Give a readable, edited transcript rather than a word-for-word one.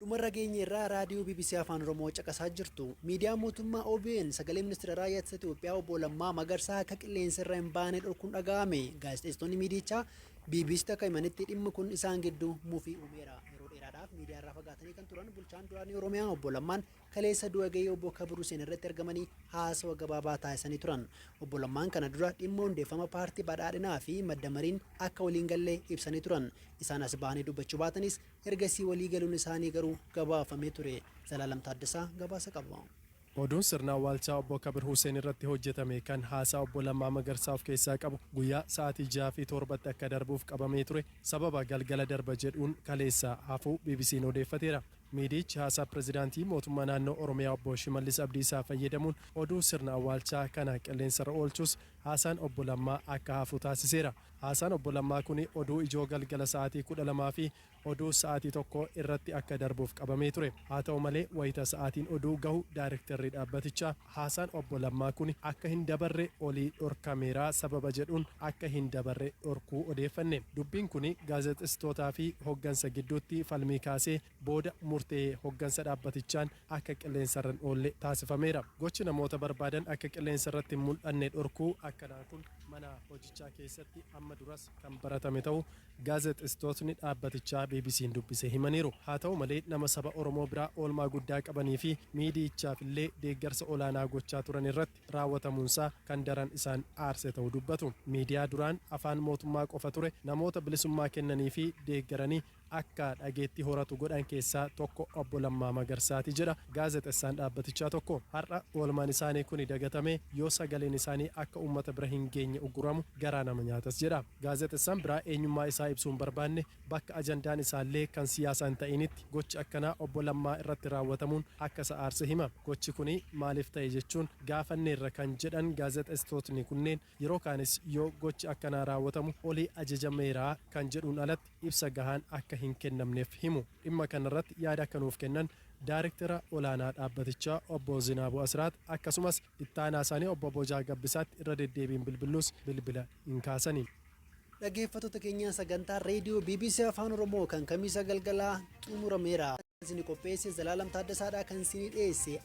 Dhumarra geenye irraa raadiyoo BBC Afaan Oromoo caqasaa jirtu. Miidiyaa mootummaa OBN sagalee ministeera raayyaa ittisa Itoophiyaa obbo Lammaa Magarsaa akka qilleensarra hin baane dhorkuun dhaga'ame. Gaazexeessitoonni miidiyichaa BBC akka himanitti dhimmi kun isaan gidduu mufii uumeera. Yeroo dheeraadhaaf miidiyaa irraa fagaatanii kan turan bulchaan duraanii Oromiyaa obbo Lammaan kaleessa du'a gahee obbo Kabiruu Seen irratti argamanii haasawa gabaabaa taasisanii turan. Obbo Lammaan kana dura dhimma hundeeffama paartii badhaadhinaa fi madda mariin akka waliin gallee ibsanii turan. Isaan as bahanii dubbachuu baatanis ergasii walii galuun isaanii garuu gabaafamee ture. Zalaalam Taaddasaa gabaasa qaba. Oduun sirna awwaalchaa obbo Kabiruu Seen irratti hojjetame kan haasaa obbo Lammaa Magarsaa of keessaa qabu guyyaa sa'aatii 6 fi 7 akka darbuuf qabamee ture sababa galgala darba jedhuun kaleessa hafuu BBC'n odeeffateera. Miidiyichi haasaa pirezidaantii mootummaa naannoo Oromiyaa obbo Shimallis Abdiisaa fayyadamuun oduu sirna awwaalchaa kana qilleensarra oolchus haasaan obbo Lammaa akka hafu taasiseera. Haasaan obbo Lammaa kun oduu ijoo galgala sa'aatii 12 fi oduu sa'aatii 1 irratti akka darbuuf qabamee ture. Haa ta'u malee wayita sa'aatiin oduu gahu daayirektarri dhaabbatichaa haasaan obbo Lammaa kun akka hin dabarre olii dhorkameera sababa jedhuun akka hin dabarre dhorkuu odeeffanne. Dubbiin kun gaazexeessitootaa fi hoggansa gidduutti falmii kaasee booda murtee hoggansa dhaabbatichaan akka qilleensarra hin oolle taasifameera. Gochi namoota barbaadan akka qilleensarratti hin mul'anne dhorkuu akkanaa kun mana hojichaa keessatti amma duras kan baratame ta'uu gaazexeessitootni dhaabbatichaa BBC'n dubbise himaniiru. Haa ta'u malee nama saba Oromoo biraa oolmaa guddaa qabanii fi miidiyichaaf illee deeggarsa olaanaa gochaa turan irratti raawwatamuunsaa kan daran isaan aarse ta'uu dubbatu. Miidiyaa duraan afaan mootummaa qofa ture namoota bilisummaa kennanii fi deeggaranii akka dhageetti horatu godhan keessaa tokko obbo Lammaa Magarsaati jedha gaazexeessaan dhaabbatichaa tokko. Har'a oolmaan isaanii kun dagatame yoo sagaleen isaanii akka uummata bira hin geenye uguramu garaa nama nyaatas jedha. Gaazexeessaan biraa eenyummaa isaa ibsuun barbaanne bakka ajandaan isaallee kan siyaasaa hin ta'initti gochi akkanaa obbo Lammaa irratti raawwatamuun akka isa aarse hima. Gochi kun maaliif ta'e jechuun gaafanneerra kan jedhan gaazexeessitootni kunneen yeroo kaanis yoo gochi akkanaa raawwatamu olii ajajameera kan jedhuun alatti ibsa gahaan akka hin kennamneef himu. Dhimma kanarratti yaada akka nuuf kennan Daayirektara olaanaa dhaabbatichaa obbo Zinaabuu Asraat akkasumas ittaanaa isaanii obbo Bojaa Gabbisaatti irra deddeebiin bilbiluus bilbila hin kaasanii. Dhaggeeffattoota keenya sagantaa reediyoo BBC Afaan Oromoo kan kamiisa galgalaa xumurameera. Isin qopheesse Zalaalam Taaddasaadhaa kan isin dhiyeesse.